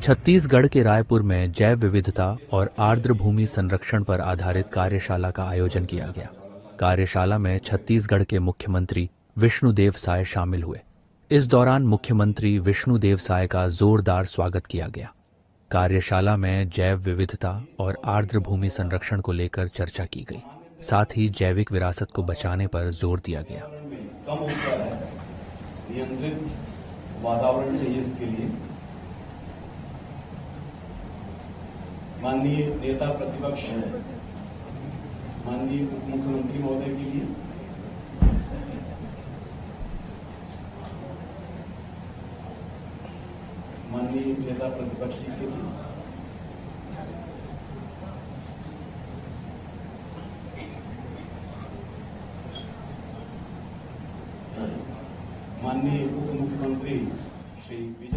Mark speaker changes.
Speaker 1: छत्तीसगढ़ के रायपुर में जैव विविधता और आर्द्र भूमि संरक्षण पर आधारित कार्यशाला का आयोजन किया गया। कार्यशाला में छत्तीसगढ़ के मुख्यमंत्री विष्णुदेव साय शामिल हुए। इस दौरान मुख्यमंत्री विष्णुदेव साय का जोरदार स्वागत किया गया। कार्यशाला में जैव विविधता और आर्द्र भूमि संरक्षण को लेकर चर्चा की गई। साथ ही जैविक विरासत को बचाने पर जोर दिया गया।
Speaker 2: कम होता है, नियंत्रित वातावरण चाहिए इसके लिए। माननीय नेता प्रतिपक्ष माननीय उप मुख्यमंत्री महोदय के लिए माननीय नेता प्रतिपक्ष जी के लिए माननीय उप मुख्यमंत्री श्री विजय